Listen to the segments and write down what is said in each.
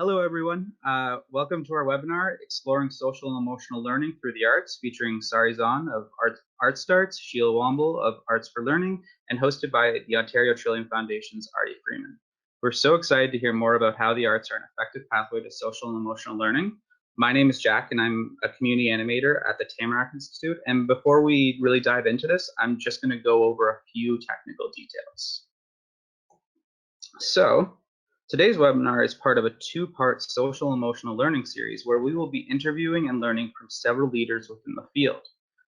Hello, everyone. Welcome to our webinar, Exploring Social and Emotional Learning Through the Arts, featuring Sari Zon of Art Starts, Sheila Womble of Arts for Learning, and hosted by the Ontario Trillium Foundation's Artie Freeman. We're so excited to hear more about how the arts are an effective pathway to social and emotional learning. My name is Jack, and I'm a community animator at the Tamarack Institute. And before we really dive into this, I'm just going to go over a few technical details. So, today's webinar is part of a two-part social emotional learning series where we will be interviewing and learning from several leaders within the field.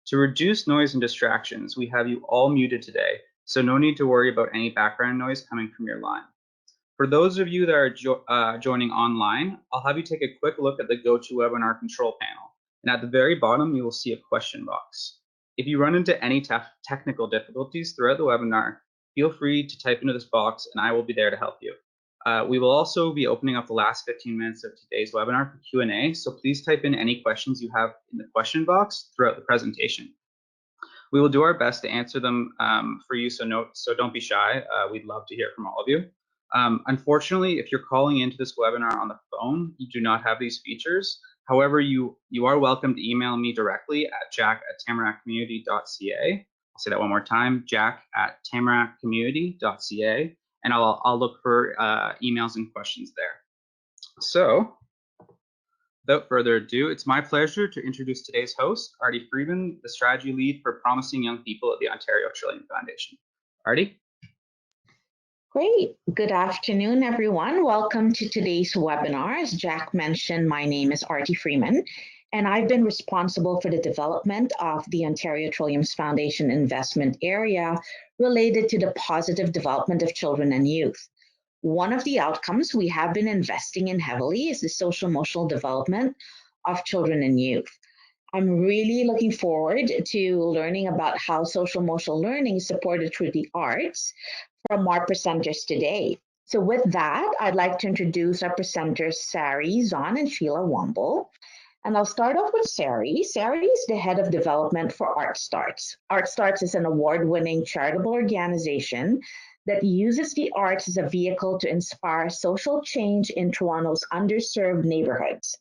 To reduce noise and distractions, we have you all muted today, so no need to worry about any background noise coming from your line. For those of you that are joining online, I'll have you take a quick look at the GoToWebinar control panel, and at the very bottom you will see a question box. If you run into any technical difficulties throughout the webinar, feel free to type into this box and I will be there to help you. We will also be opening up the last 15 minutes of today's webinar for Q&A, so please type in any questions you have in the question box throughout the presentation. We will do our best to answer them for you, so don't be shy. We'd love to hear from all of you. Unfortunately, if you're calling into this webinar on the phone, you do not have these features. However, you are welcome to email me directly at jack@tamarackcommunity.ca. I'll say that one more time, jack@tamarackcommunity.ca, and I'll look for emails and questions there. So, without further ado, it's my pleasure to introduce today's host, Artie Freeman, the strategy lead for promising young people at the Ontario Trillium Foundation. Artie? Great. Good afternoon, everyone. Welcome to today's webinar. As Jack mentioned, my name is Artie Freeman, and I've been responsible for the development of the Ontario Trillium's Foundation investment area related to the positive development of children and youth. One of the outcomes we have been investing in heavily is the social emotional development of children and youth. I'm really looking forward to learning about how social emotional learning is supported through the arts from our presenters today. So with that, I'd like to introduce our presenters, Sari Zon and Sheila Womble. And I'll start off with Sari. Sari is the head of development for Art Starts. Art Starts is an award-winning charitable organization that uses the arts as a vehicle to inspire social change in Toronto's underserved neighborhoods.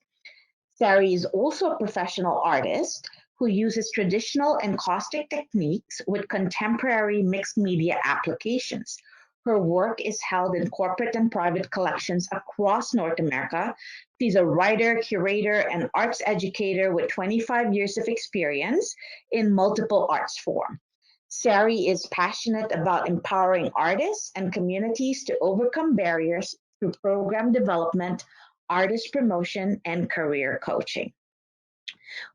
Sari is also a professional artist who uses traditional and caustic techniques with contemporary mixed media applications. Her work is held in corporate and private collections across North America. She's a writer, curator, and arts educator with 25 years of experience in multiple arts forms. Sari is passionate about empowering artists and communities to overcome barriers through program development, artist promotion, and career coaching.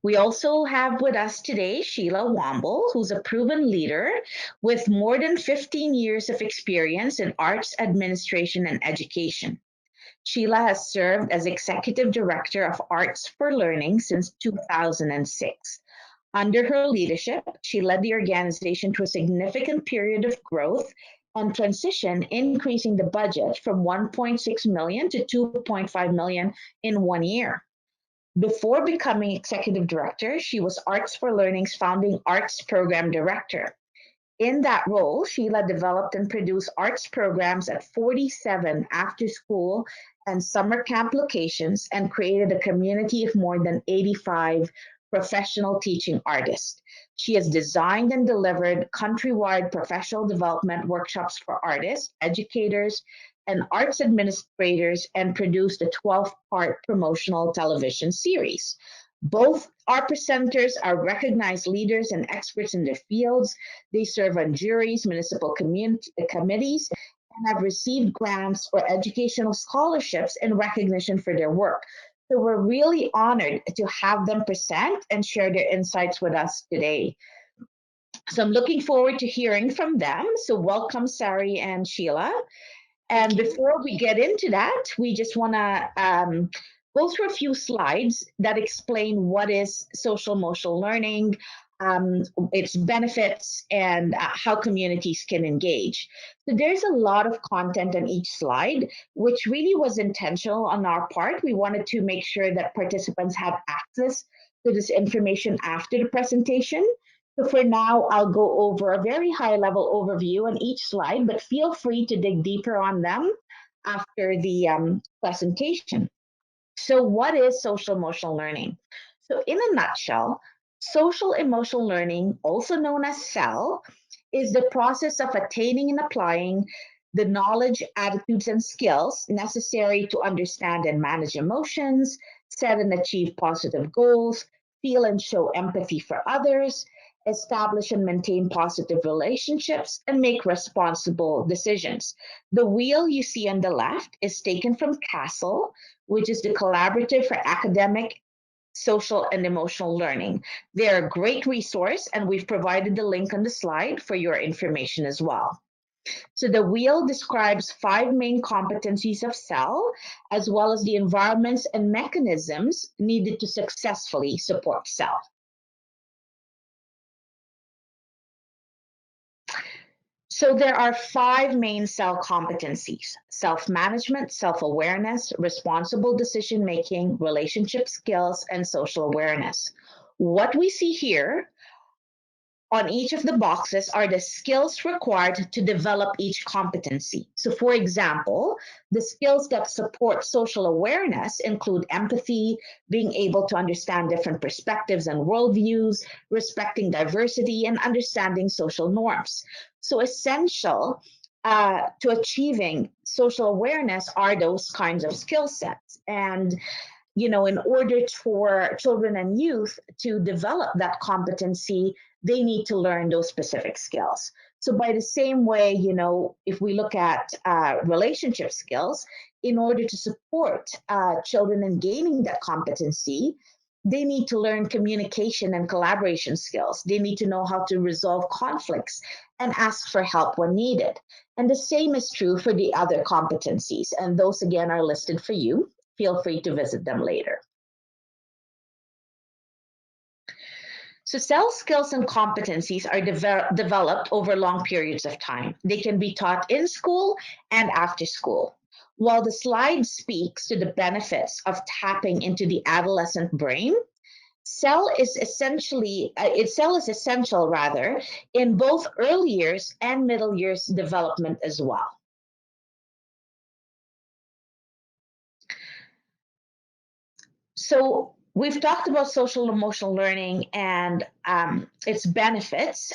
We also have with us today Sheila Womble, who's a proven leader with more than 15 years of experience in arts administration and education. Sheila has served as Executive Director of Arts for Learning since 2006. Under her leadership, she led the organization to a significant period of growth and transition, increasing the budget from $1.6 million to $2.5 million in 1 year. Before becoming executive director, she was Arts for Learning's founding arts program director. In that role, Sheila developed and produced arts programs at 47 after-school and summer camp locations and created a community of more than 85 professional teaching artists. She has designed and delivered countrywide professional development workshops for artists, educators, and arts administrators, and produced a 12-part promotional television series. Both our presenters are recognized leaders and experts in their fields. They serve on juries, municipal committees, and have received grants or educational scholarships in recognition for their work. So we're really honored to have them present and share their insights with us today. So I'm looking forward to hearing from them. So welcome, Sari and Sheila. And before we get into that, we just want to go through a few slides that explain what is social emotional learning, its benefits, and how communities can engage. So there's a lot of content on each slide, which really was intentional on our part. We wanted to make sure that participants have access to this information after the presentation. So for now, I'll go over a very high-level overview on each slide, but feel free to dig deeper on them after the presentation. So, what is social emotional learning? So, in a nutshell, social emotional learning, also known as SEL, is the process of attaining and applying the knowledge, attitudes, and skills necessary to understand and manage emotions, set and achieve positive goals, feel and show empathy for others, establish and maintain positive relationships, and make responsible decisions. The wheel you see on the left is taken from CASTLE, which is the Collaborative for Academic, Social, and Emotional Learning. They're a great resource, and we've provided the link on the slide for your information as well. So the wheel describes 5 main competencies of SEL, as well as the environments and mechanisms needed to successfully support SEL. So there are 5 main SEL competencies: self-management, self-awareness, responsible decision-making, relationship skills, and social awareness. What we see here on each of the boxes are the skills required to develop each competency. So, for example, the skills that support social awareness include empathy, being able to understand different perspectives and worldviews, respecting diversity, and understanding social norms. So, essential to achieving social awareness are those kinds of skill sets. And in order for children and youth to develop that competency, they need to learn those specific skills. So, by the same way, if we look at relationship skills, in order to support children in gaining that competency, they need to learn communication and collaboration skills. They need to know how to resolve conflicts and ask for help when needed. And the same is true for the other competencies. And those, again, are listed for you. Feel free to visit them later. So SEL skills and competencies are developed over long periods of time. They can be taught in school and after school. While the slide speaks to the benefits of tapping into the adolescent brain, SEL is essential rather in both early years and middle years development as well. So we've talked about social emotional learning and its benefits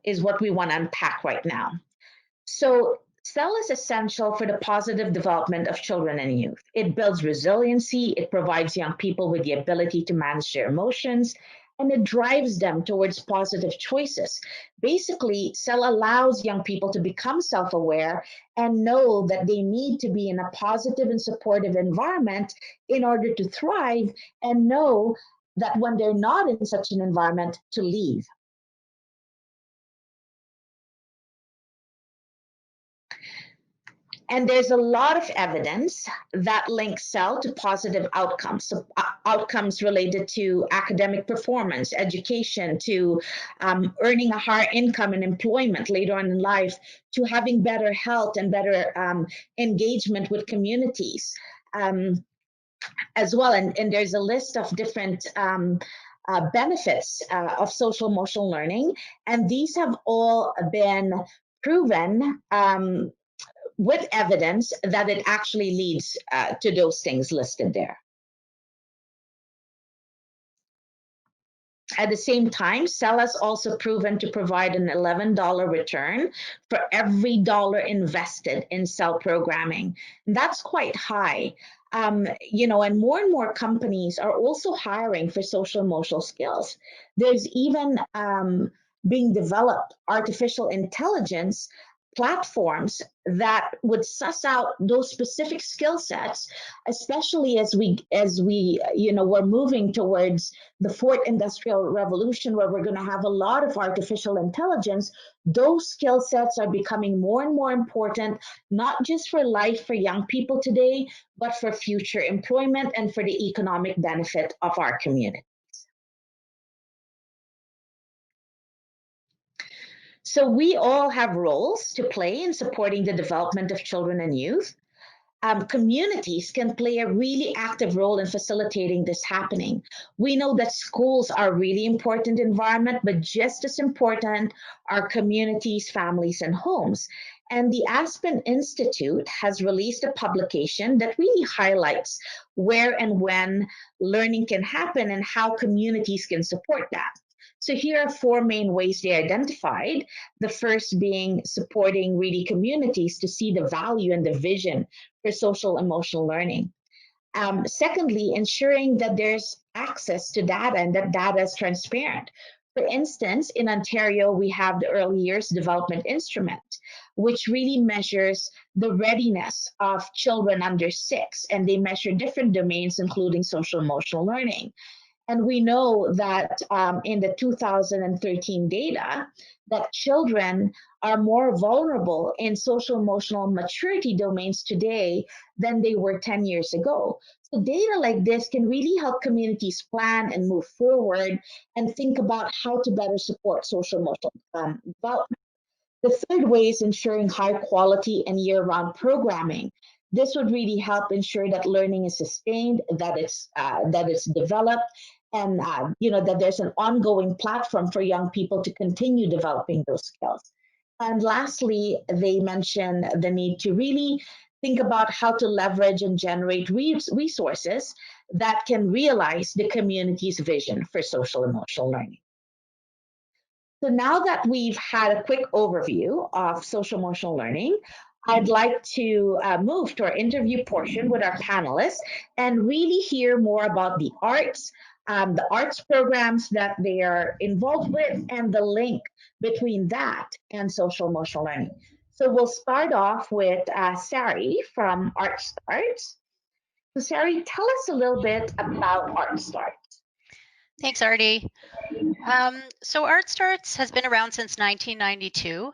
is what we want to unpack right now. So SEL is essential for the positive development of children and youth. It builds resiliency, it provides young people with the ability to manage their emotions, and it drives them towards positive choices. Basically, SEL allows young people to become self-aware and know that they need to be in a positive and supportive environment in order to thrive, and know that when they're not in such an environment, to leave. And there's a lot of evidence that links SEL to positive outcomes, so outcomes related to academic performance, education, to earning a higher income and employment later on in life, to having better health and better engagement with communities as well. And there's a list of different benefits of social emotional learning, and these have all been proven with evidence that it actually leads to those things listed there. At the same time, SEL has also proven to provide an $11 return for every dollar invested in SEL programming. And that's quite high. And more companies are also hiring for social emotional skills. There's even being developed artificial intelligence platforms that would suss out those specific skill sets, especially as we we're moving towards the fourth industrial revolution, where we're going to have a lot of artificial intelligence. Those skill sets are becoming more and more important, not just for life for young people today, but for future employment and for the economic benefit of our community. So we all have roles to play in supporting the development of children and youth. Communities can play a really active role in facilitating this happening. We know that schools are a really important environment, but just as important are communities, families, and homes. And the Aspen Institute has released a publication that really highlights where and when learning can happen and how communities can support that. So here are four main ways they identified. The first being supporting really communities to see the value and the vision for social emotional learning. Secondly, ensuring that there's access to data and that data is transparent. For instance, in Ontario, we have the Early Years Development Instrument, which really measures the readiness of children under 6, and they measure different domains, including social emotional learning. And we know that in the 2013 data, that children are more vulnerable in social emotional maturity domains today than they were 10 years ago. So data like this can really help communities plan and move forward and think about how to better support social emotional development. The third way is ensuring high quality and year-round programming. This would really help ensure that learning is sustained, that it's developed, and that there's an ongoing platform for young people to continue developing those skills. And lastly, they mention the need to really think about how to leverage and generate resources that can realize the community's vision for social emotional learning. So now that we've had a quick overview of social emotional learning, I'd like to move to our interview portion with our panelists and really hear more about the arts programs that they are involved with, and the link between that and social emotional learning. So we'll start off with Sari from Art Starts. So Sari, tell us a little bit about Art Starts. Thanks, Artie. So Art Starts has been around since 1992.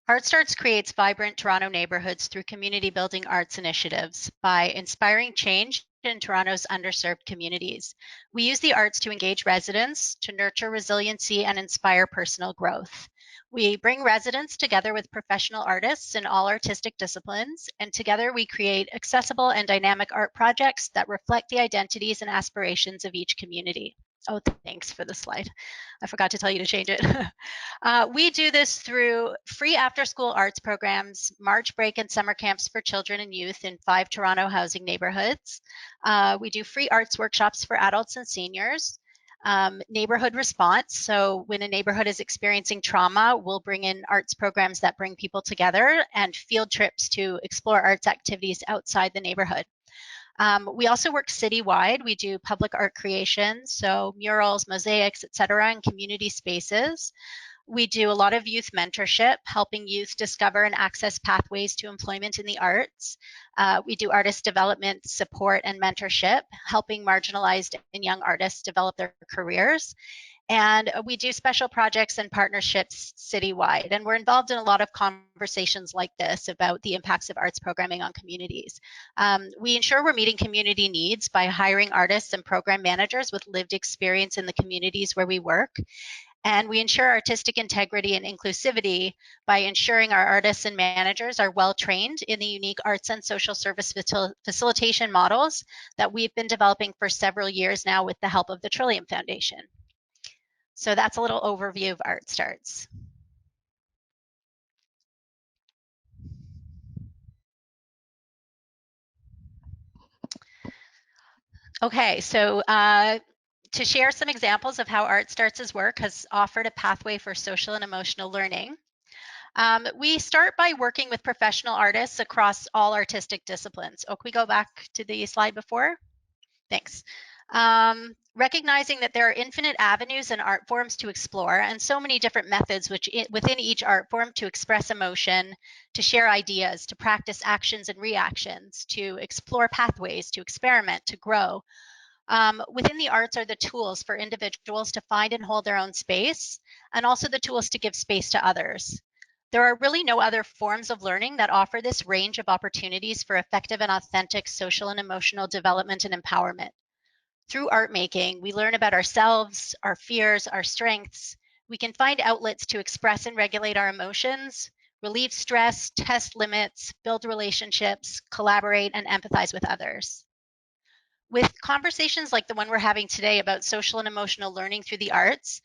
Art Starts creates vibrant Toronto neighborhoods through community building arts initiatives by inspiring change in Toronto's underserved communities. We use the arts to engage residents, to nurture resiliency, and inspire personal growth. We bring residents together with professional artists in all artistic disciplines, and together we create accessible and dynamic art projects that reflect the identities and aspirations of each community. Oh, thanks for the slide. I forgot to tell you to change it. We do this through free after-school arts programs, March break and summer camps for children and youth in 5 Toronto housing neighborhoods. We do free arts workshops for adults and seniors. Neighborhood response. So when a neighborhood is experiencing trauma, we'll bring in arts programs that bring people together, and field trips to explore arts activities outside the neighborhood. We also work citywide. We do public art creation, so murals, mosaics, etc., in community spaces. We do a lot of youth mentorship, helping youth discover and access pathways to employment in the arts. We do artist development support and mentorship, helping marginalized and young artists develop their careers. And we do special projects and partnerships citywide. And we're involved in a lot of conversations like this about the impacts of arts programming on communities. We ensure we're meeting community needs by hiring artists and program managers with lived experience in the communities where we work. And we ensure artistic integrity and inclusivity by ensuring our artists and managers are well trained in the unique arts and social service facilitation models that we've been developing for several years now with the help of the Trillium Foundation. So that's a little overview of Art Starts. Okay, so to share some examples of how Art Starts' work has offered a pathway for social and emotional learning. We start by working with professional artists across all artistic disciplines. Oh, can we go back to the slide before? Thanks. Recognizing that there are infinite avenues and art forms to explore, and so many different methods within each art form to express emotion, to share ideas, to practice actions and reactions, to explore pathways, to experiment, to grow. Within the arts are the tools for individuals to find and hold their own space, and also the tools to give space to others. There are really no other forms of learning that offer this range of opportunities for effective and authentic social and emotional development and empowerment. Through art making, we learn about ourselves, our fears, our strengths. We can find outlets to express and regulate our emotions, relieve stress, test limits, build relationships, collaborate, and empathize with others. With conversations like the one we're having today about social and emotional learning through the arts,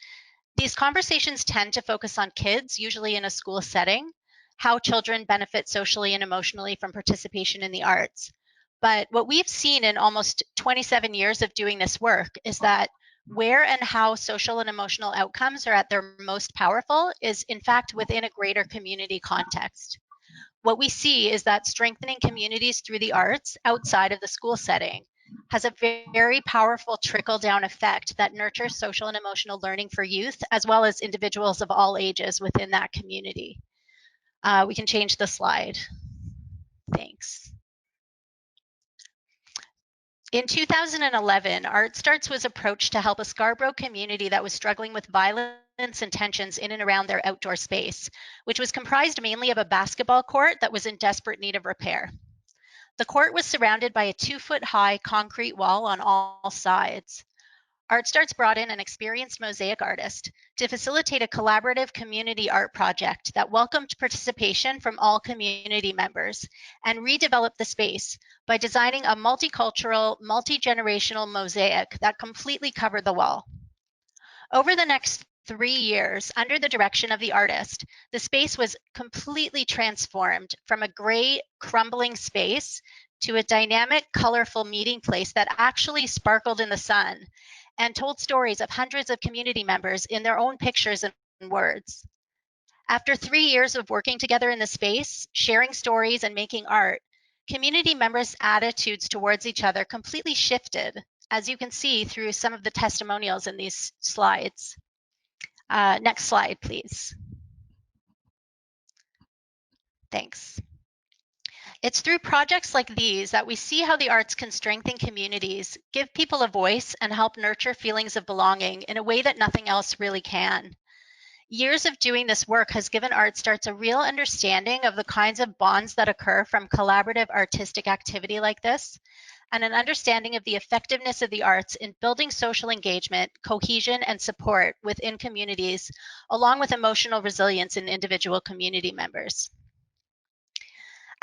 these conversations tend to focus on kids, usually in a school setting. how children benefit socially and emotionally from participation in the arts. But what we've seen in almost 27 years of doing this work is that where and how social and emotional outcomes are at their most powerful is, in fact, within a greater community context. What we see is that strengthening communities through the arts outside of the school setting has a very powerful trickle-down effect that nurtures social and emotional learning for youth, as well as individuals of all ages within that community. We can change the slide. Thanks. In 2011, Art Starts was approached to help a Scarborough community that was struggling with violence and tensions in and around their outdoor space, which was comprised mainly of a basketball court that was in desperate need of repair. The court was surrounded by a 2-foot-high concrete wall on all sides. Art Starts brought in an experienced mosaic artist to facilitate a collaborative community art project that welcomed participation from all community members and redeveloped the space by designing a multicultural, multi-generational mosaic that completely covered the wall. Over the next 3 years, under the direction of the artist, the space was completely transformed from a gray, crumbling space to a dynamic, colorful meeting place that actually sparkled in the sun and told stories of hundreds of community members in their own pictures and words. After 3 years of working together in the space, sharing stories and making art, community members' attitudes towards each other completely shifted, as you can see through some of the testimonials in these slides. Next slide, please. Thanks. It's through projects like these that we see how the arts can strengthen communities, give people a voice, and help nurture feelings of belonging in a way that nothing else really can. Years of doing this work has given Art Starts a real understanding of the kinds of bonds that occur from collaborative artistic activity like this, and an understanding of the effectiveness of the arts in building social engagement, cohesion, and support within communities, along with emotional resilience in individual community members.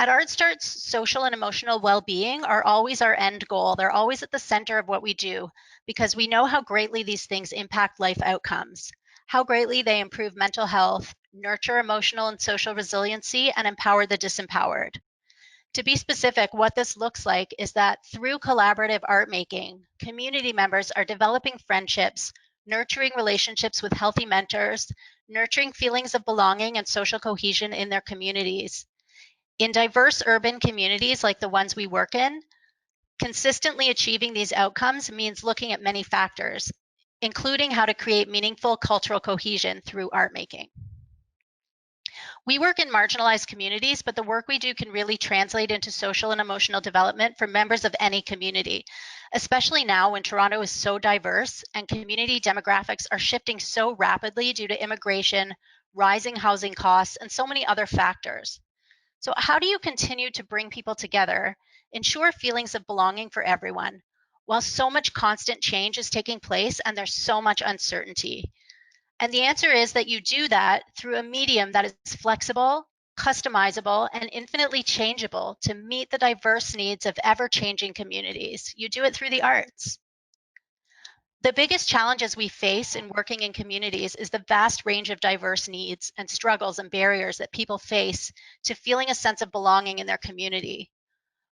At Art Starts, social and emotional well-being are always our end goal. They're always at the center of what we do because we know how greatly these things impact life outcomes, how greatly they improve mental health, nurture emotional and social resiliency, and empower the disempowered. To be specific, what this looks like is that through collaborative art making, community members are developing friendships, nurturing relationships with healthy mentors, nurturing feelings of belonging and social cohesion in their communities. In diverse urban communities like the ones we work in, consistently achieving these outcomes means looking at many factors, including how to create meaningful cultural cohesion through art making. We work in marginalized communities, but the work we do can really translate into social and emotional development for members of any community, especially now when Toronto is so diverse and community demographics are shifting so rapidly due to immigration, rising housing costs, and so many other factors. So how do you continue to bring people together, ensure feelings of belonging for everyone, while so much constant change is taking place and there's so much uncertainty? And the answer is that you do that through a medium that is flexible, customizable, and infinitely changeable to meet the diverse needs of ever-changing communities. You do it through the arts. The biggest challenges we face in working in communities is the vast range of diverse needs and struggles and barriers that people face to feeling a sense of belonging in their community.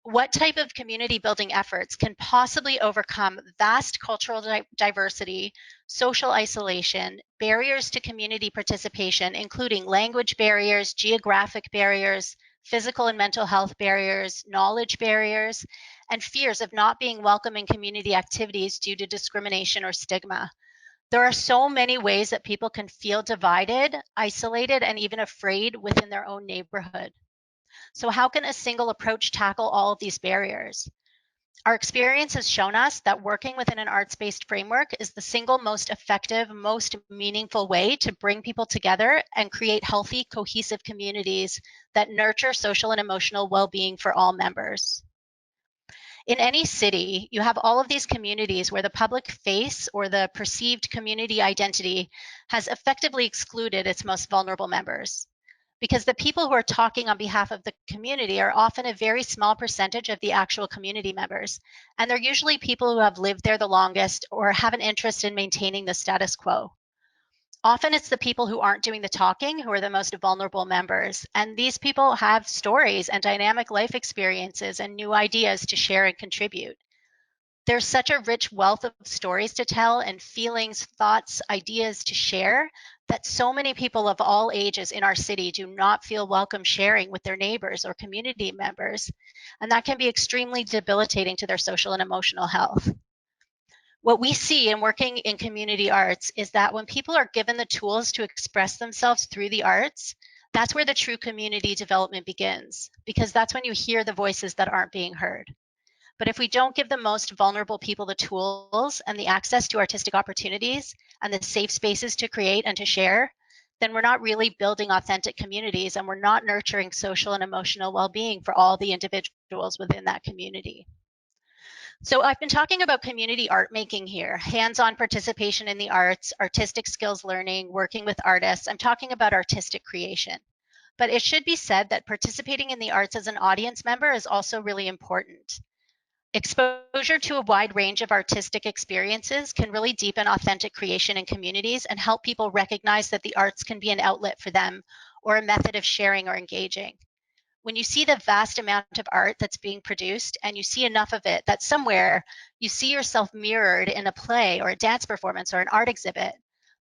What type of community building efforts can possibly overcome vast cultural diversity, social isolation, barriers to community participation, including language barriers, geographic barriers, physical and mental health barriers, knowledge barriers, and fears of not being welcome in community activities due to discrimination or stigma? There are so many ways that people can feel divided, isolated, and even afraid within their own neighborhood. So how can a single approach tackle all of these barriers? Our experience has shown us that working within an arts-based framework is the single most effective, most meaningful way to bring people together and create healthy, cohesive communities that nurture social and emotional well-being for all members. In any city, you have all of these communities where the public face or the perceived community identity has effectively excluded its most vulnerable members. Because the people who are talking on behalf of the community are often a very small percentage of the actual community members. And they're usually people who have lived there the longest or have an interest in maintaining the status quo. Often it's the people who aren't doing the talking who are the most vulnerable members. And these people have stories and dynamic life experiences and new ideas to share and contribute. There's such a rich wealth of stories to tell and feelings, thoughts, ideas to share that so many people of all ages in our city do not feel welcome sharing with their neighbors or community members. And that can be extremely debilitating to their social and emotional health. What we see in working in community arts is that when people are given the tools to express themselves through the arts, that's where the true community development begins, because that's when you hear the voices that aren't being heard. But if we don't give the most vulnerable people the tools and the access to artistic opportunities and the safe spaces to create and to share, then we're not really building authentic communities and we're not nurturing social and emotional well-being for all the individuals within that community. So I've been talking about community art making here, hands-on participation in the arts, artistic skills learning, working with artists. I'm talking about artistic creation. But it should be said that participating in the arts as an audience member is also really important. Exposure to a wide range of artistic experiences can really deepen authentic creation in communities and help people recognize that the arts can be an outlet for them or a method of sharing or engaging. When you see the vast amount of art that's being produced and you see enough of it that somewhere you see yourself mirrored in a play or a dance performance or an art exhibit,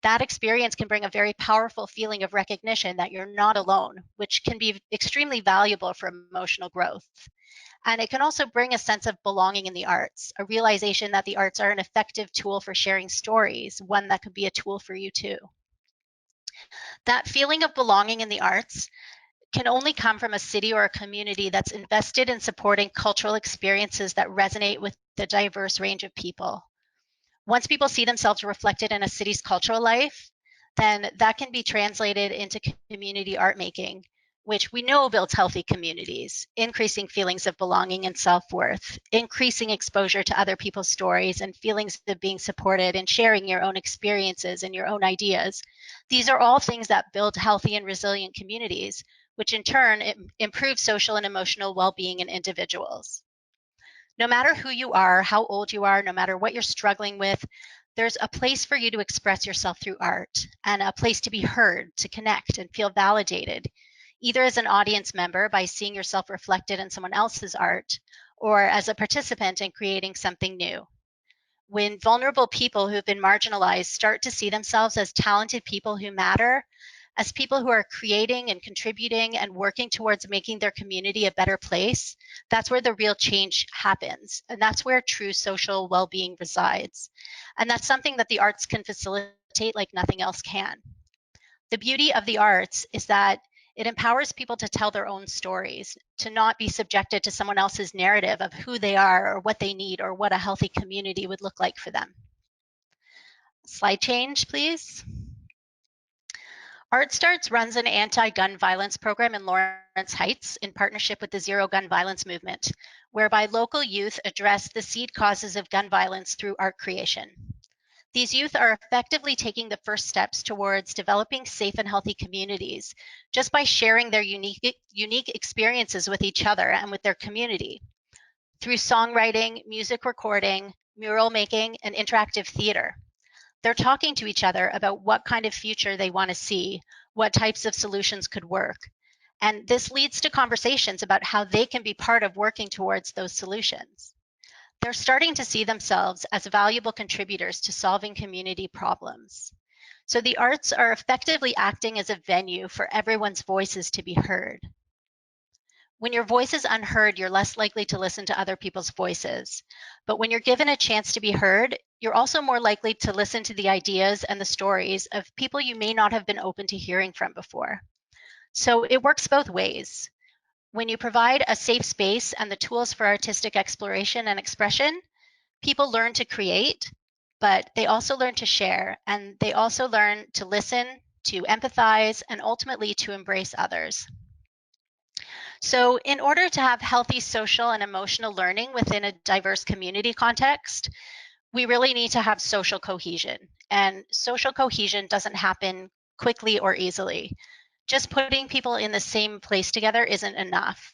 that experience can bring a very powerful feeling of recognition that you're not alone, which can be extremely valuable for emotional growth. And it can also bring a sense of belonging in the arts, a realization that the arts are an effective tool for sharing stories, one that could be a tool for you too. That feeling of belonging in the arts can only come from a city or a community that's invested in supporting cultural experiences that resonate with the diverse range of people. Once people see themselves reflected in a city's cultural life, then that can be translated into community art making, which we know builds healthy communities, increasing feelings of belonging and self-worth, increasing exposure to other people's stories and feelings of being supported and sharing your own experiences and your own ideas. These are all things that build healthy and resilient communities, which in turn improves social and emotional well-being in individuals. No matter who you are, how old you are, no matter what you're struggling with, there's a place for you to express yourself through art and a place to be heard, to connect and feel validated, either as an audience member by seeing yourself reflected in someone else's art, or as a participant in creating something new. When vulnerable people who've been marginalized start to see themselves as talented people who matter, as people who are creating and contributing and working towards making their community a better place, that's where the real change happens. And that's where true social well-being resides. And that's something that the arts can facilitate like nothing else can. The beauty of the arts is that it empowers people to tell their own stories, to not be subjected to someone else's narrative of who they are or what they need or what a healthy community would look like for them. Slide change, please. Art Starts runs an anti-gun violence program in Lawrence Heights in partnership with the Zero Gun Violence Movement, whereby local youth address the seed causes of gun violence through art creation. These youth are effectively taking the first steps towards developing safe and healthy communities just by sharing their unique experiences with each other and with their community through songwriting, music recording, mural making, and interactive theater. They're talking to each other about what kind of future they want to see, what types of solutions could work. And this leads to conversations about how they can be part of working towards those solutions. They're starting to see themselves as valuable contributors to solving community problems. So the arts are effectively acting as a venue for everyone's voices to be heard. When your voice is unheard, you're less likely to listen to other people's voices. But when you're given a chance to be heard, you're also more likely to listen to the ideas and the stories of people you may not have been open to hearing from before. So it works both ways. When you provide a safe space and the tools for artistic exploration and expression, people learn to create, but they also learn to share, and they also learn to listen, to empathize, and ultimately to embrace others. So in order to have healthy social and emotional learning within a diverse community context, we really need to have social cohesion. And social cohesion doesn't happen quickly or easily. Just putting people in the same place together isn't enough.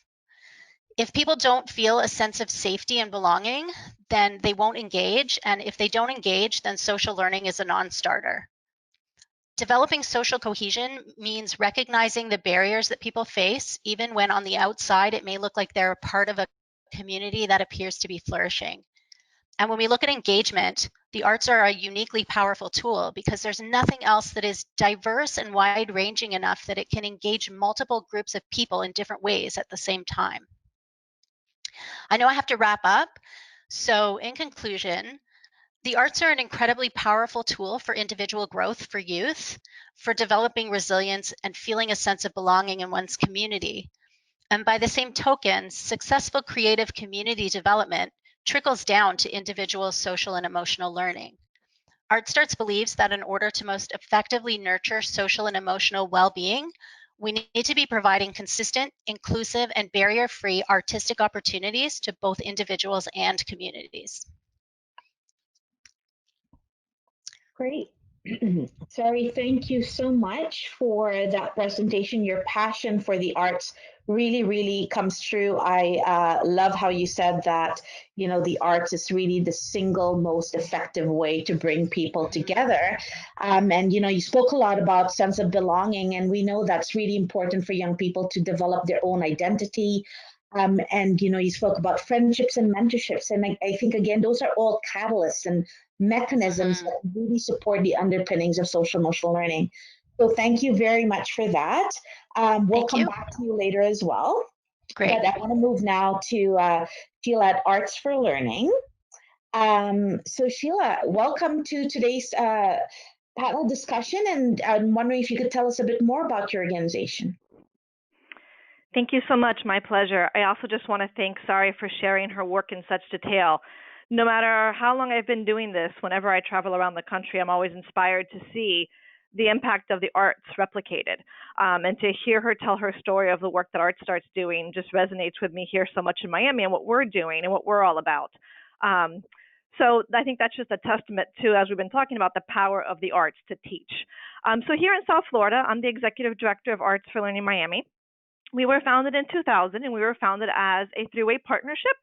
If people don't feel a sense of safety and belonging, then they won't engage. And if they don't engage, then social learning is a non-starter. Developing social cohesion means recognizing the barriers that people face, even when on the outside it may look like they're a part of a community that appears to be flourishing. And when we look at engagement, the arts are a uniquely powerful tool because there's nothing else that is diverse and wide-ranging enough that it can engage multiple groups of people in different ways at the same time. I know I have to wrap up. So in conclusion, the arts are an incredibly powerful tool for individual growth for youth, for developing resilience and feeling a sense of belonging in one's community. And by the same token, successful creative community development trickles down to individual social and emotional learning. ArtStarts believes that in order to most effectively nurture social and emotional well-being, we need to be providing consistent, inclusive, and barrier-free artistic opportunities to both individuals and communities. Great. Sari, thank you so much for that presentation. Your passion for the arts really comes through. I love how you said that, the arts is really the single most effective way to bring people together. And, you spoke a lot about sense of belonging, and we know that's really important for young people to develop their own identity. And, you spoke about friendships and mentorships. And I think, again, those are all catalysts and mechanisms that really support the underpinnings of social emotional learning. So thank you very much for that. We'll come back to you later as well. Great. But I want to move now to Sheila at Arts for Learning. So Sheila, welcome to today's panel discussion, and I'm wondering if you could tell us a bit more about your organization. Thank you so much. My pleasure. I also just want to thank Sari for sharing her work in such detail. No matter how long I've been doing this, whenever I travel around the country, I'm always inspired to see the impact of the arts replicated. And to hear her tell her story of the work that ArtStart's doing just resonates with me here so much in Miami and what we're doing and what we're all about. So I think that's just a testament to, as we've been talking about, the power of the arts to teach. So here in South Florida, I'm the Executive Director of Arts for Learning Miami. We were founded in 2000, and we were founded as a three-way partnership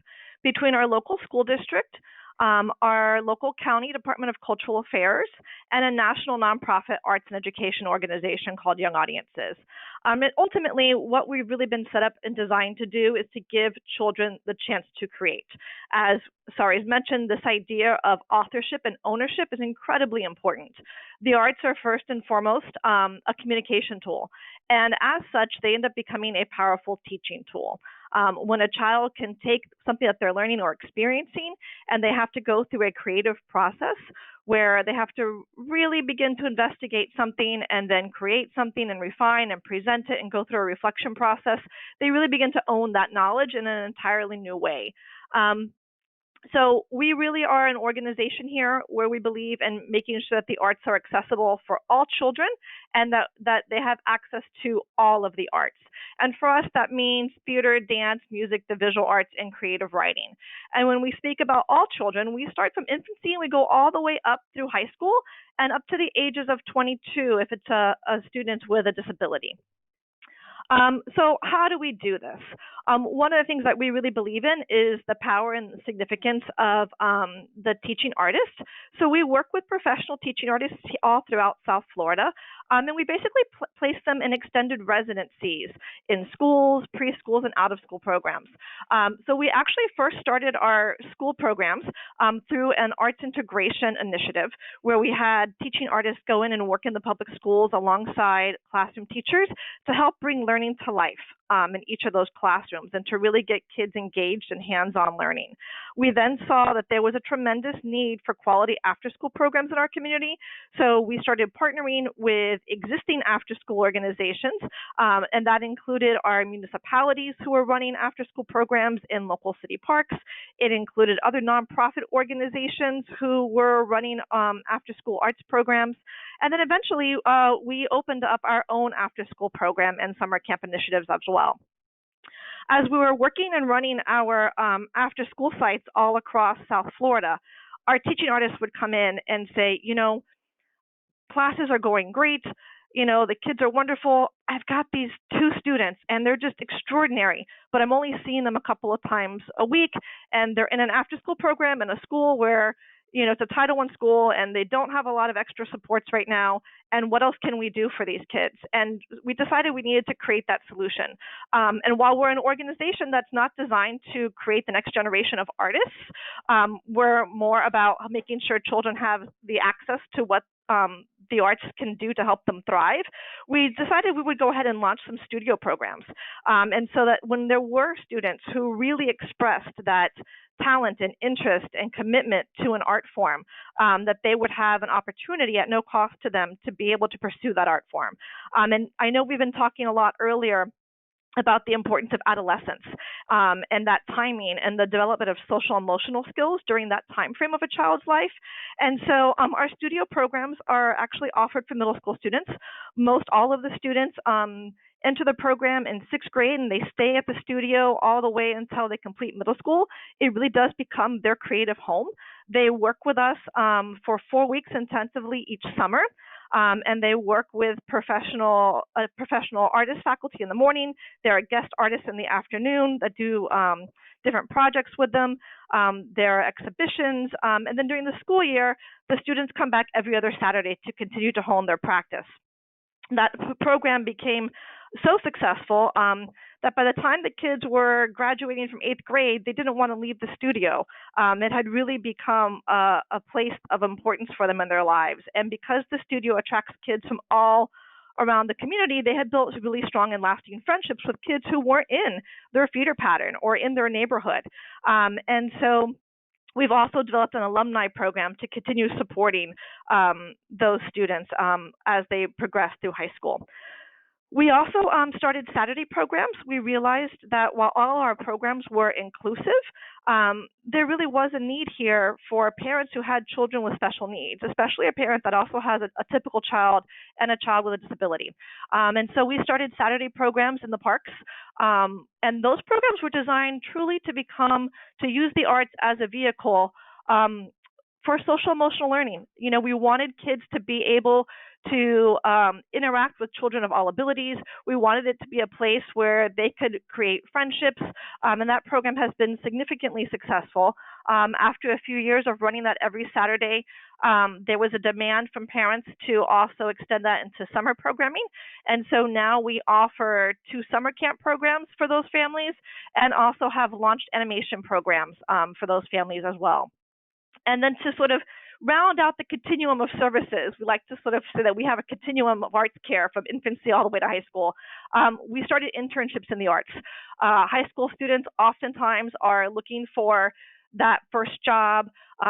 between our local school district, our local county Department of Cultural Affairs, and a national nonprofit arts and education organization called Young Audiences. And ultimately, what we've really been set up and designed to do is to give children the chance to create. As Sari's mentioned, this idea of authorship and ownership is incredibly important. The arts are first and foremost a communication tool, and as such, they end up becoming a powerful teaching tool. When a child can take something that they're learning or experiencing, and they have to go through a creative process where they have to really begin to investigate something and then create something and refine and present it and go through a reflection process, they really begin to own that knowledge in an entirely new way. So we really are an organization here where we believe in making sure that the arts are accessible for all children and that they have access to all of the arts. And for us, that means theater, dance, music, the visual arts, and creative writing. And when we speak about all children, we start from infancy and we go all the way up through high school and up to the ages of 22 if it's a student with a disability. So how do we do this? One of the things that we really believe in is the power and the significance of the teaching artist. So we work with professional teaching artists all throughout South Florida, and we basically place them in extended residencies in schools, preschools, and out-of-school programs. So we actually first started our school programs through an arts integration initiative where we had teaching artists go in and work in the public schools alongside classroom teachers to help bring learning to life in each of those classrooms and to really get kids engaged in hands-on learning. We then saw that there was a tremendous need for quality after-school programs in our community, so we started partnering with existing after-school organizations, and that included our municipalities who were running after-school programs in local city parks. It included other nonprofit organizations who were running after-school arts programs, and then eventually we opened up our own after-school program and summer camp initiatives as well. As we were working and running our after-school sites all across South Florida, our teaching artists would come in and say, classes are going great, the kids are wonderful. I've got these 2 students and they're just extraordinary, but I'm only seeing them a couple of times a week, and they're in an after-school program in a school where it's a Title I school and they don't have a lot of extra supports right now. And what else can we do for these kids? And we decided we needed to create that solution. And while we're an organization that's not designed to create the next generation of artists, we're more about making sure children have the access to what the arts can do to help them thrive. We decided we would go ahead and launch some studio programs. And so that when there were students who really expressed that talent and interest and commitment to an art form, that they would have an opportunity at no cost to them to be able to pursue that art form. And I know we've been talking a lot earlier about the importance of adolescence and that timing and the development of social emotional skills during that time frame of a child's life. And so our studio programs are actually offered for middle school students. Most all of the students enter the program in 6th grade and they stay at the studio all the way until they complete middle school. It really does become their creative home. They work with us for 4 weeks intensively each summer. And they work with professional artist faculty in the morning. There are guest artists in the afternoon that do different projects with them. There are exhibitions. And then during the school year, the students come back every other Saturday to continue to hone their practice. That program became so successful that by the time the kids were graduating from 8th grade, they didn't want to leave the studio. It had really become a place of importance for them in their lives. And because the studio attracts kids from all around the community, they had built really strong and lasting friendships with kids who weren't in their feeder pattern or in their neighborhood. And so we've also developed an alumni program to continue supporting those students as they progress through high school. We also started Saturday programs. We realized that while all our programs were inclusive, there really was a need here for parents who had children with special needs, especially a parent that also has a typical child and a child with a disability. And so we started Saturday programs in the parks. And those programs were designed truly to use the arts as a vehicle for social emotional learning. We wanted kids to be able to interact with children of all abilities. We wanted it to be a place where they could create friendships, and that program has been significantly successful. After a few years of running that every Saturday, there was a demand from parents to also extend that into summer programming. And so now we offer 2 summer camp programs for those families and also have launched animation programs for those families as well. And then to sort of round out the continuum of services, we like to sort of say that we have a continuum of arts care from infancy all the way to high school. We started internships in the arts. High school students oftentimes are looking for that first job.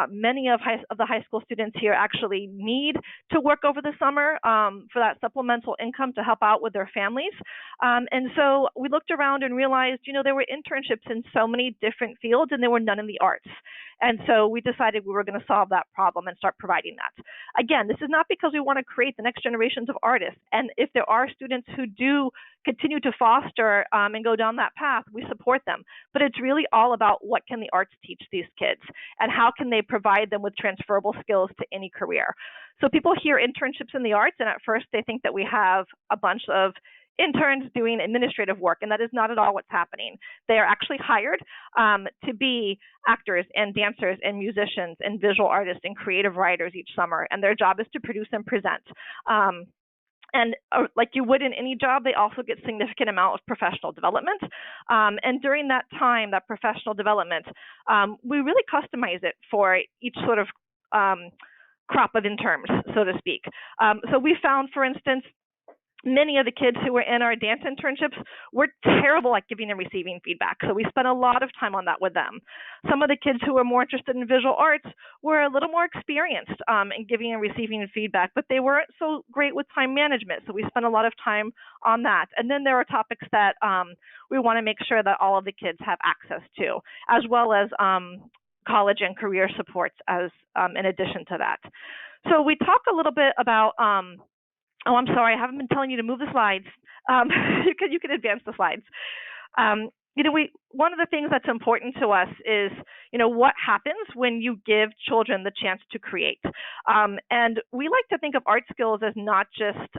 Many of the high school students here actually need to work over the summer for that supplemental income to help out with their families. And so we looked around and realized, there were internships in so many different fields and there were none in the arts. And so we decided we were going to solve that problem and start providing that. Again, this is not because we want to create the next generations of artists. And if there are students who do continue to foster and go down that path, we support them. But it's really all about what can the arts teach these kids and how can they provide them with transferable skills to any career. So people hear internships in the arts and at first they think that we have a bunch of interns doing administrative work, and that is not at all what's happening. They are actually hired to be actors and dancers and musicians and visual artists and creative writers each summer, and their job is to produce and present. And like you would in any job, they also get significant amount of professional development. And during that time, that professional development, we really customize it for each sort of crop of interns, so to speak. So we found, for instance, many of the kids who were in our dance internships were terrible at giving and receiving feedback. So we spent a lot of time on that with them. Some of the kids who were more interested in visual arts were a little more experienced in giving and receiving feedback, but they weren't so great with time management. So we spent a lot of time on that. And then there are topics that we want to make sure that all of the kids have access to, as well as college and career supports as in addition to that. So we talk a little bit about oh, I'm sorry, I haven't been telling you to move the slides. You can advance the slides. One of the things that's important to us is, what happens when you give children the chance to create. And we like to think of art skills as not just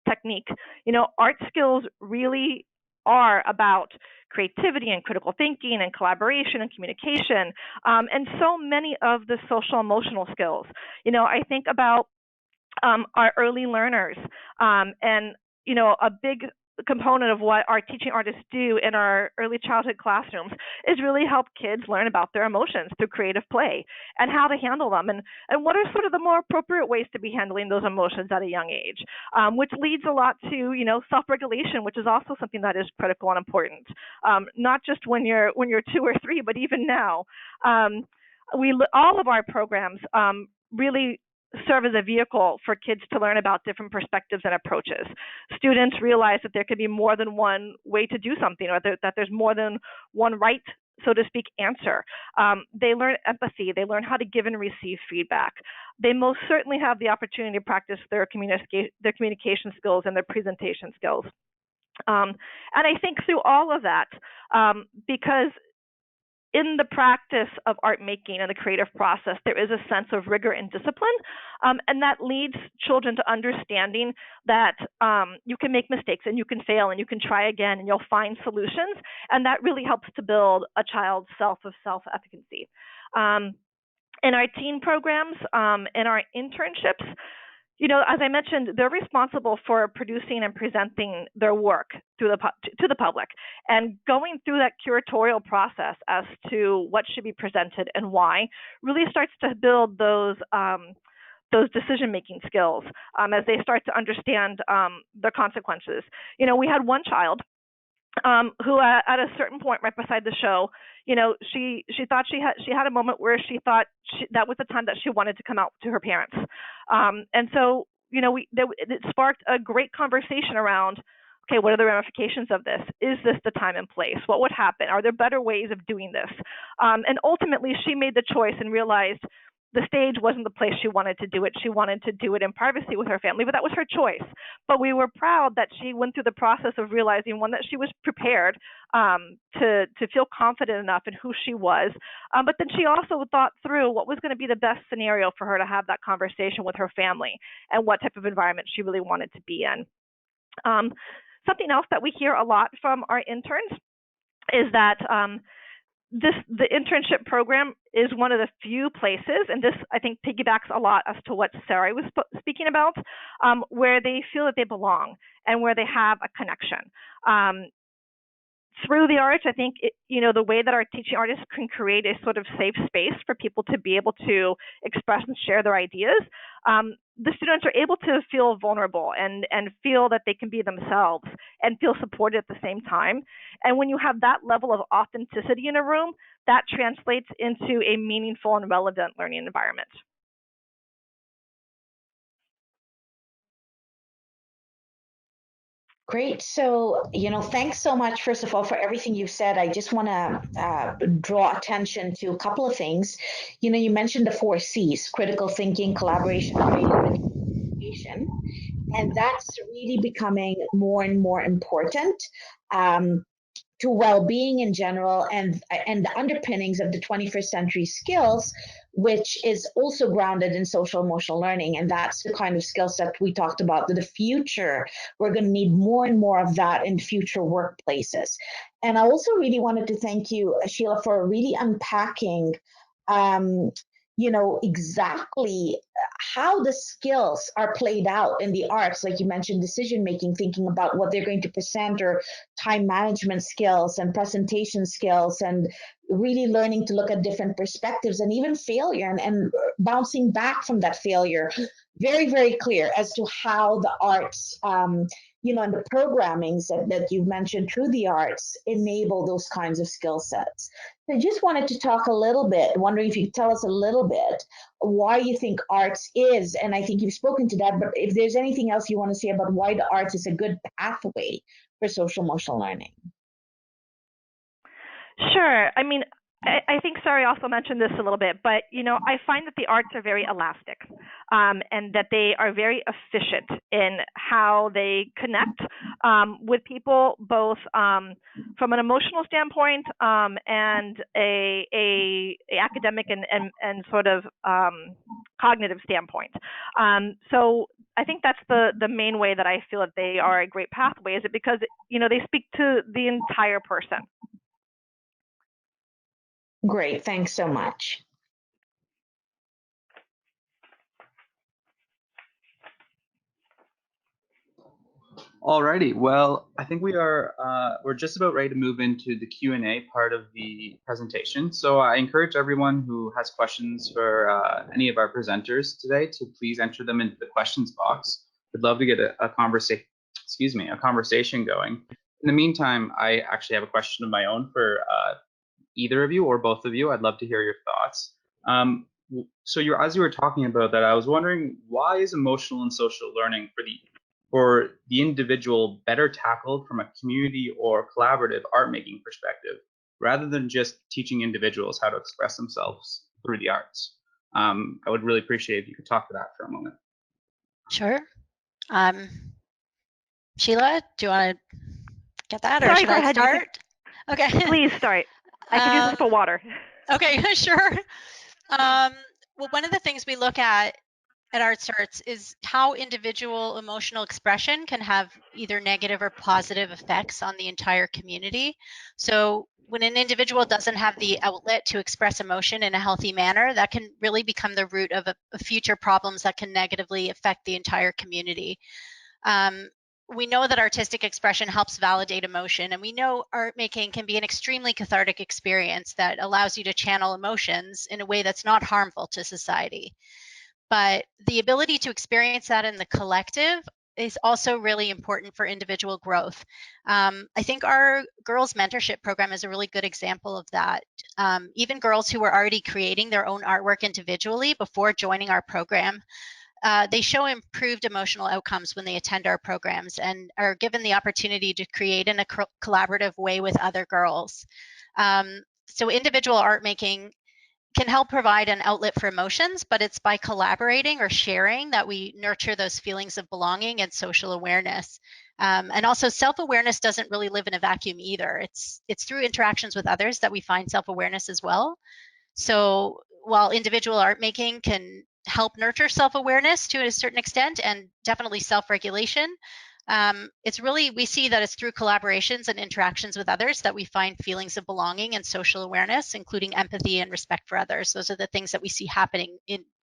technique. Art skills really are about creativity and critical thinking and collaboration and communication, and so many of the social emotional skills. I think about our early learners, and a big component of what our teaching artists do in our early childhood classrooms is really help kids learn about their emotions through creative play and how to handle them, and what are sort of the more appropriate ways to be handling those emotions at a young age, which leads a lot to self-regulation, which is also something that is critical and important, not just when you're 2 or 3, but even now. All of our programs really serve as a vehicle for kids to learn about different perspectives and approaches. Students realize that there could be more than one way to do something, or that there's more than one right, so to speak, answer. They learn empathy. They learn how to give and receive feedback. They most certainly have the opportunity to practice their communication skills and their presentation skills. And I think through all of that, because in the practice of art making and the creative process, there is a sense of rigor and discipline, and that leads children to understanding that you can make mistakes and you can fail and you can try again and you'll find solutions, and that really helps to build a child's self-efficacy. In our teen programs, in our internships, as I mentioned, they're responsible for producing and presenting their work to the public, and going through that curatorial process as to what should be presented and why really starts to build those decision-making skills as they start to understand the consequences. We had one child who at a certain point right beside the show, she thought she had a moment where she thought that was the time that she wanted to come out to her parents, and so it sparked a great conversation around, okay, what are the ramifications of this? Is this the time and place? What would happen? Are there better ways of doing this? And ultimately, she made the choice and realized the stage wasn't the place she wanted to do it. She wanted to do it in privacy with her family, but that was her choice. But we were proud that she went through the process of realizing, one, that she was prepared to feel confident enough in who she was, but then she also thought through what was going to be the best scenario for her to have that conversation with her family and what type of environment she really wanted to be in. Something else that we hear a lot from our interns is that the internship program is one of the few places, and this I think piggybacks a lot as to what Sari was speaking about, where they feel that they belong and where they have a connection. Through the arts, I think the way that our teaching artists can create a sort of safe space for people to be able to express and share their ideas, the students are able to feel vulnerable and feel that they can be themselves and feel supported at the same time. And when you have that level of authenticity in a room, that translates into a meaningful and relevant learning environment. Great. So, thanks so much, first of all, for everything you've said. I just want to draw attention to a couple of things. You mentioned the 4 C's: critical thinking, collaboration, creativity, communication. And that's really becoming more and more important to well-being in general, and the underpinnings of the 21st century skills, which is also grounded in social emotional learning. And that's the kind of skill set we talked about. The future, we're going to need more and more of that in future workplaces. And I also really wanted to thank you, Sheila, for really unpacking exactly how the skills are played out in the arts. Like you mentioned, decision making, thinking about what they're going to present, or time management skills and presentation skills, and really learning to look at different perspectives, and even failure and bouncing back from that failure. Very, very clear as to how the arts, and the programmings that you've mentioned through the arts enable those kinds of skill sets. I just wanted to talk a little bit, wondering if you could tell us a little bit why you think arts is, and I think you've spoken to that, but if there's anything else you want to say about why the arts is a good pathway for social emotional learning. Sure. I mean, I think Sari also mentioned this a little bit, but I find that the arts are very elastic, and that they are very efficient in how they connect with people, both from an emotional standpoint and a academic and sort of cognitive standpoint. So I think that's the main way that I feel that they are a great pathway, is it because they speak to the entire person. Great, thanks so much. Alrighty, well, I think we're just about ready to move into the Q&A part of the presentation. So I encourage everyone who has questions for any of our presenters today to please enter them into the questions box. We'd love to get a conversation going. In the meantime, I actually have a question of my own for either of you or both of you. I'd love to hear your thoughts. So as you were talking about that, I was wondering, why is emotional and social learning for the individual better tackled from a community or collaborative art making perspective, rather than just teaching individuals how to express themselves through the arts? I would really appreciate if you could talk to that for a moment. Sure. Sheila, do you want to get that, or Sorry, should go I ahead. start? Okay. Please start. I could use this for water. Okay, sure. Well, one of the things we look at Art Starts is how individual emotional expression can have either negative or positive effects on the entire community. So when an individual doesn't have the outlet to express emotion in a healthy manner, that can really become the root of future problems that can negatively affect the entire community. We know that artistic expression helps validate emotion, and we know art making can be an extremely cathartic experience that allows you to channel emotions in a way that's not harmful to society. But the ability to experience that in the collective is also really important for individual growth. I think our girls mentorship program is a really good example of that. Even girls who are already creating their own artwork individually before joining our program, they show improved emotional outcomes when they attend our programs and are given the opportunity to create in a collaborative way with other girls. So individual art making can help provide an outlet for emotions, but it's by collaborating or sharing that we nurture those feelings of belonging and social awareness. And also self-awareness doesn't really live in a vacuum either. It's through interactions with others that we find self-awareness as well. So while individual art making can help nurture self-awareness to a certain extent and definitely self-regulation, we see that it's through collaborations and interactions with others that we find feelings of belonging and social awareness, including empathy and respect for others. Those are the things that we see happening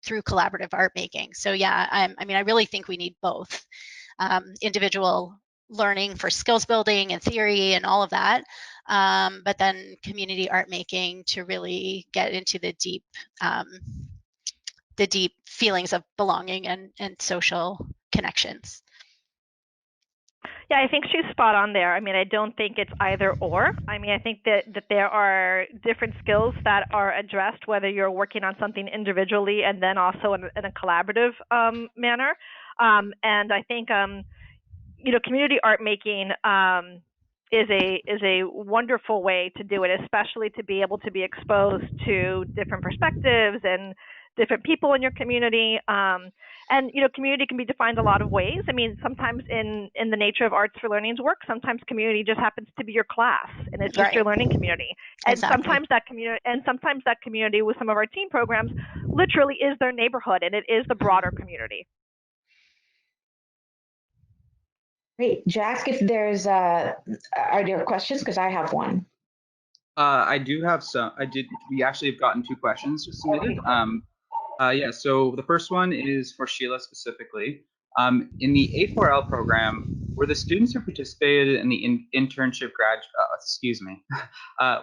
through collaborative art making. So yeah, I really think we need both individual learning for skills building and theory and all of that, but then community art making to really get into the deep feelings of belonging and social connections. Yeah, I think she's spot on there. I mean, I don't think it's either or. I mean, I think that there are different skills that are addressed, whether you're working on something individually and then also in a collaborative manner. And I think, community art making is a wonderful way to do it, especially to be able to be exposed to different perspectives and different people in your community. And community can be defined a lot of ways. I mean, sometimes in the nature of Arts for Learning's work, sometimes community just happens to be your class, and it's just your learning community. And exactly. sometimes that community with some of our team programs literally is their neighborhood, and it is the broader community. Great, Jack. If there's are there questions? Because I have one. I do have some. We actually have gotten 2 questions submitted. Yeah, so the first one is for Sheila specifically. In the A4L program, were the students who participated in the internship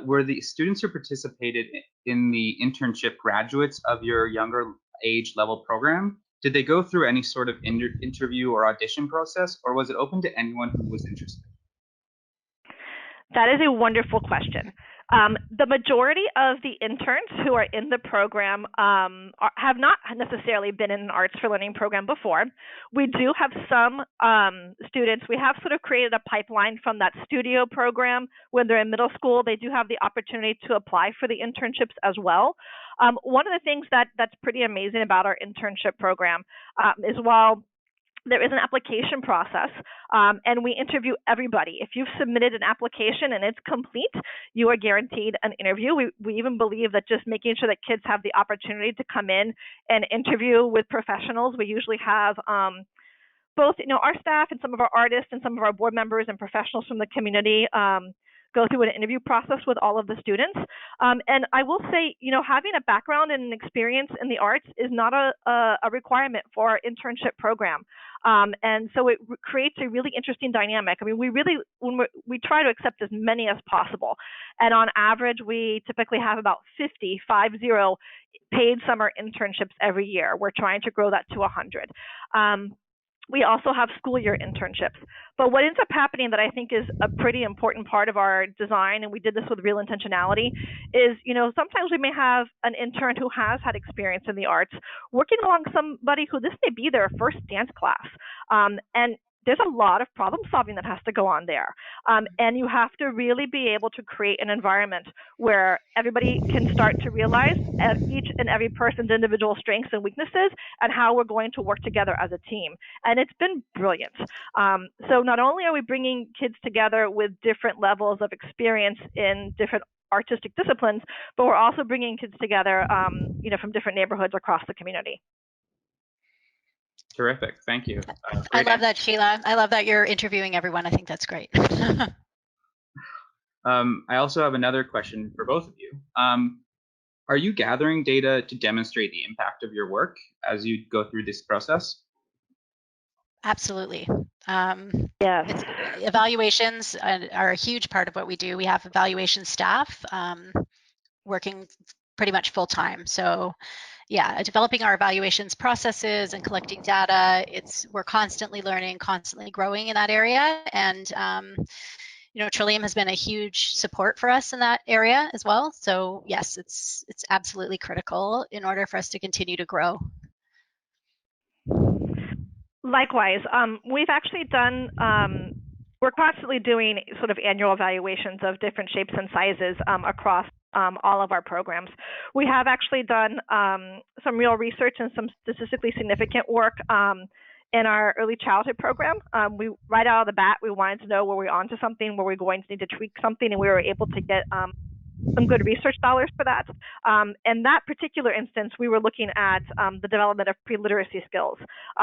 were the students who participated in the internship graduates of your younger age level program? Did they go through any sort of interview or audition process, or was it open to anyone who was interested? That is a wonderful question. The majority of the interns who are in the program have not necessarily been in an Arts for Learning program before. We do have some students. We have sort of created a pipeline from that studio program. When they're in middle school, they do have the opportunity to apply for the internships as well. One of the things that's pretty amazing about our internship program is while there is an application process, and we interview everybody. If you've submitted an application and it's complete, you are guaranteed an interview. We even believe that just making sure that kids have the opportunity to come in and interview with professionals. We usually have both, our staff and some of our artists and some of our board members and professionals from the community go through an interview process with all of the students. And I will say, having a background and an experience in the arts is not a requirement for our internship program. And so it creates a really interesting dynamic. I mean, we try to accept as many as possible. And on average, we typically have about 50 paid summer internships every year. We're trying to grow that to 100. We also have school year internships. But what ends up happening that I think is a pretty important part of our design, and we did this with real intentionality, is, sometimes we may have an intern who has had experience in the arts working along somebody who this may be their first dance class. And there's a lot of problem solving that has to go on there. And you have to really be able to create an environment where everybody can start to realize each and every person's individual strengths and weaknesses and how we're going to work together as a team. And it's been brilliant. So not only are we bringing kids together with different levels of experience in different artistic disciplines, but we're also bringing kids together, from different neighborhoods across the community. Terrific. Thank you. I love that, Sheila. I love that you're interviewing everyone. I think that's great. I also have another question for both of you. Are you gathering data to demonstrate the impact of your work as you go through this process? Absolutely. Yes. Evaluations are a huge part of what we do. We have evaluation staff working pretty much full time. So yeah, developing our evaluations processes and collecting data, we're constantly learning, constantly growing in that area. And Trillium has been a huge support for us in that area as well. So yes, it's absolutely critical in order for us to continue to grow. Likewise, we've actually done, we're constantly doing sort of annual evaluations of different shapes and sizes across all of our programs. We have actually done some real research and some statistically significant work in our early childhood program. We right out of the bat, we wanted to know, were we onto something, were we going to need to tweak something, and we were able to get some good research dollars for that. In that particular instance, we were looking at the development of pre-literacy skills.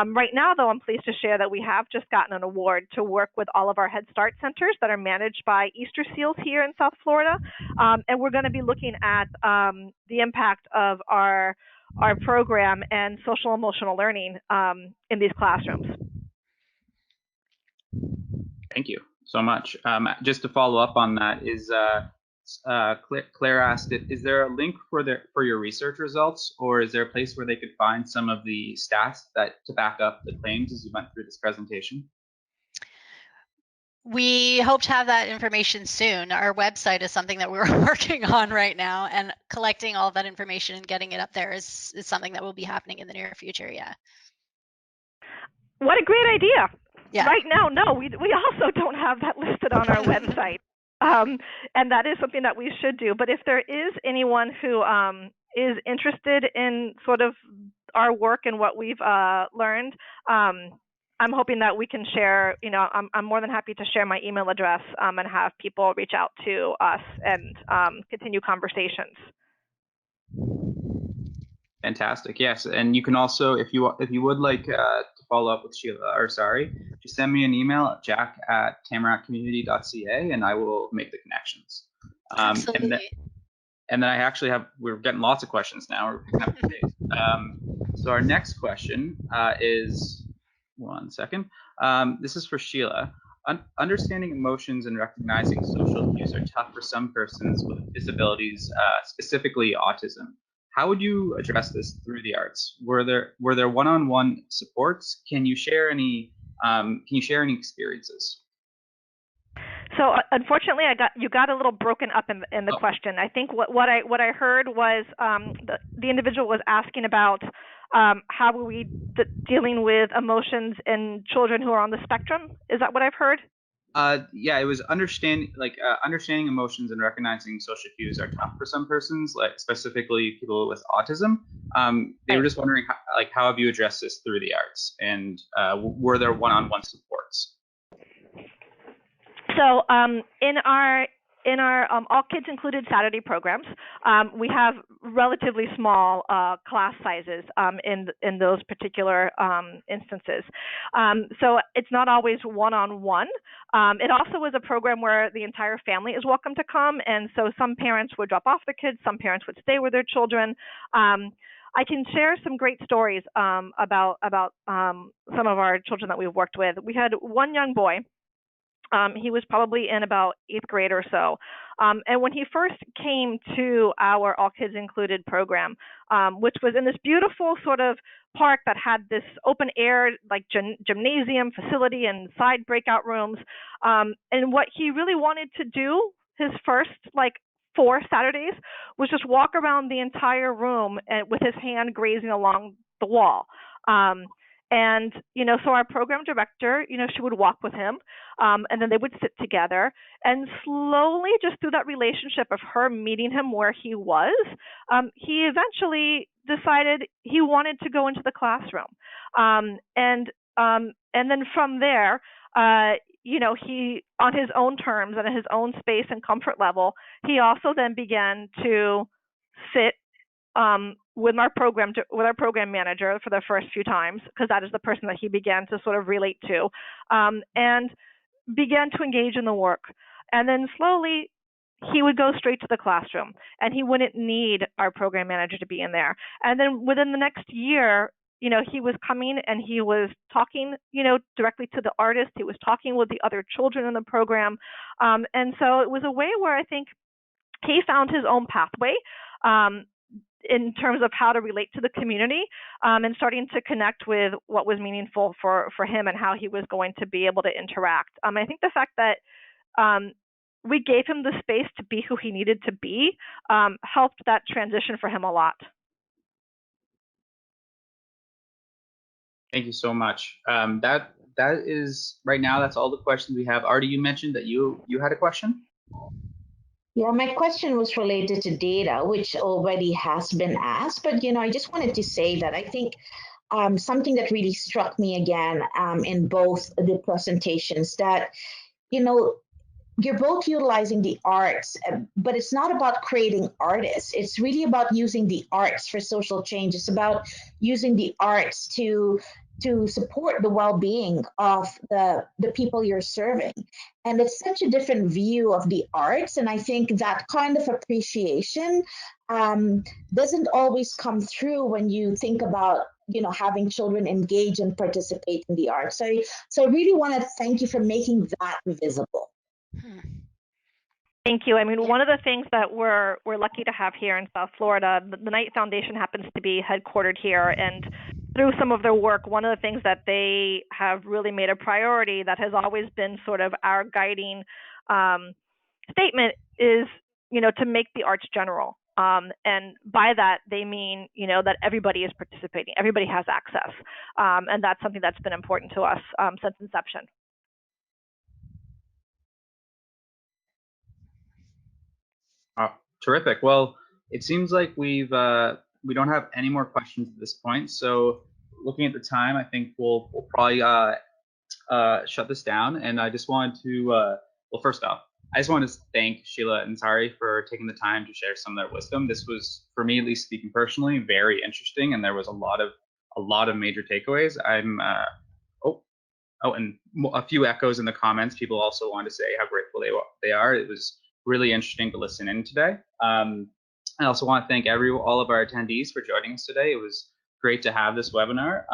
Right now, though, I'm pleased to share that we have just gotten an award to work with all of our Head Start centers that are managed by Easter Seals here in South Florida. And we're going to be looking at the impact of our program and social emotional learning in these classrooms. Thank you so much. Just to follow up on that, Claire asked, is there a link for your research results, or is there a place where they could find some of the stats to back up the claims as you went through this presentation? We hope to have that information soon. Our website is something that we're working on right now, and collecting all of that information and getting it up there is something that will be happening in the near future. Yeah. What a great idea. Yeah. Right now, no, we also don't have that listed on our website. And that is something that we should do. But if there is anyone who is interested in sort of our work and what we've learned, I'm hoping that we can share, I'm more than happy to share my email address and have people reach out to us and continue conversations. Fantastic. Yes, and you can also, if you would like to follow up with Sheila or Sari, just send me an email at jack@tamarakcommunity.ca, and I will make the connections. Absolutely. And then I actually we're getting lots of questions now. We're picking up the pace. So our next question is, one second. This is for Sheila. Understanding emotions and recognizing social cues are tough for some persons with disabilities, specifically autism. How would you address this through the arts? Were there one-on-one supports? Can you share any experiences? So unfortunately, you got a little broken up in the question. I think what I heard was the individual was asking about how are we dealing with emotions in children who are on the spectrum. Is that what I've heard? Yeah, it was understanding emotions and recognizing social cues are tough for some persons, like specifically people with autism. They were just wondering how have you addressed this through the arts, and were there one-on-one supports? So in our in our all kids included Saturday programs, we have relatively small class sizes in those particular instances. So it's not always one-on-one. It also is a program where the entire family is welcome to come, and so some parents would drop off their kids, some parents would stay with their children. I can share some great stories about some of our children that we've worked with. We had one young boy. He was probably in about 8th grade or so. And when he first came to our All Kids Included program, which was in this beautiful sort of park that had this open air, like gymnasium facility and side breakout rooms. And what he really wanted to do, his first 4 Saturdays, was just walk around the entire room and with his hand grazing along the wall. And, so our program director, she would walk with him, and then they would sit together. And slowly, just through that relationship of her meeting him where he was, he eventually decided he wanted to go into the classroom. And then from there, he, on his own terms and at his own space and comfort level, he also then began to sit with our program manager for the first few times, because that is the person that he began to sort of relate to, and began to engage in the work. And then slowly he would go straight to the classroom, and he wouldn't need our program manager to be in there. And then within the next year, he was coming and he was talking, directly to the artist. He was talking with the other children in the program. And so it was a way where I think he found his own pathway, in terms of how to relate to the community, and starting to connect with what was meaningful for him and how he was going to be able to interact. I think the fact that we gave him the space to be who he needed to be helped that transition for him a lot. Thank you so much. That is, right now, that's all the questions we have. Artie, you mentioned that you had a question? Yeah, my question was related to data, which already has been asked, but I just wanted to say that I think something that really struck me again in both the presentations, that you're both utilizing the arts, but it's not about creating artists. It's really about using the arts for social change. It's about using the arts to support the well-being of the people you're serving. And it's such a different view of the arts. And I think that kind of appreciation doesn't always come through when you think about having children engage and participate in the arts. So I really want to thank you for making that visible. Thank you. I mean, one of the things that we're lucky to have here in South Florida, the Knight Foundation happens to be headquartered here, and through some of their work, one of the things that they have really made a priority that has always been sort of our guiding statement is, to make the arts general. And by that, they mean, that everybody is participating, everybody has access. And that's something that's been important to us since inception. Terrific. Well, it seems like we don't have any more questions at this point. So looking at the time, I think we'll probably shut this down. And I just wanted to, well, first off, I just want to thank Sheila and Sari for taking the time to share some of their wisdom. This was, for me at least, speaking personally, very interesting, and there was a lot of major takeaways. I'm and a few echoes in the comments. People also want to say how grateful they are. It was really interesting to listen in today. I also want to thank all of our attendees for joining us today. It was great to have this webinar.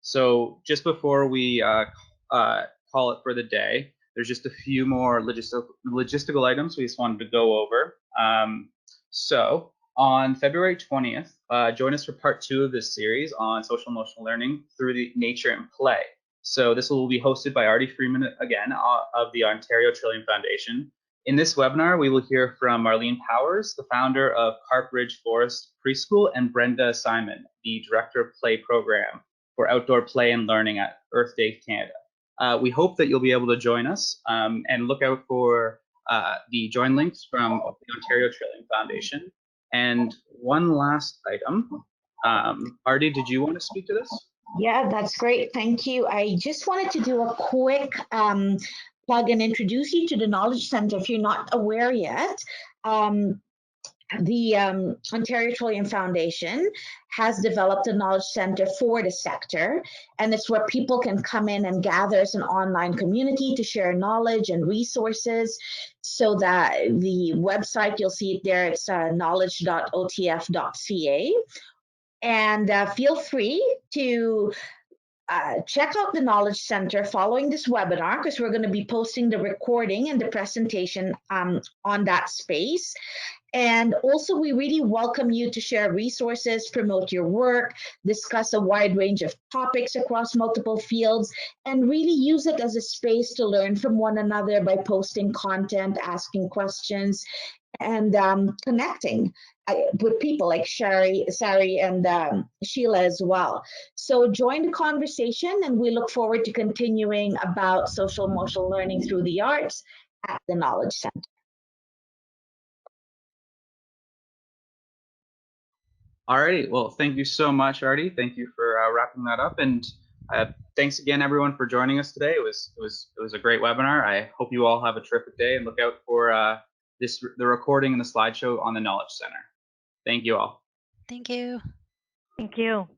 So just before we call it for the day, there's just a few more logistical items we just wanted to go over. So on February 20th, join us for part 2 of this series on social emotional learning through the nature and play. So this will be hosted by Artie Freeman again of the Ontario Trillium Foundation. In this webinar, we will hear from Marlene Powers, the founder of Carp Ridge Forest Preschool, and Brenda Simon, the Director of Play Program for Outdoor Play and Learning at Earth Day Canada. We hope that you'll be able to join us and look out for the join links from the Ontario Trillium Foundation. And one last item, Artie, did you want to speak to this? Yeah, that's great. Thank you. I just wanted to do a quick plug and introduce you to the Knowledge Center if you're not aware yet. The Ontario Trillium Foundation has developed a knowledge center for the sector, and it's where people can come in and gather as an online community to share knowledge and resources. So that the website, you'll see it there, it's knowledge.otf.ca. And feel free to check out the Knowledge Center following this webinar, because we're going to be posting the recording and the presentation on that space. And also, we really welcome you to share resources, promote your work, discuss a wide range of topics across multiple fields, and really use it as a space to learn from one another by posting content, asking questions, and connecting with people like Sari and Sheila as well. So join the conversation, and we look forward to continuing about social emotional learning through the arts at the Knowledge Center. Alrighty, well, thank you so much, Artie. Thank you for wrapping that up, and thanks again, everyone, for joining us today. It was a great webinar. I hope you all have a terrific day, and look out for the recording and the slideshow on the Knowledge Center. Thank you all. Thank you. Thank you.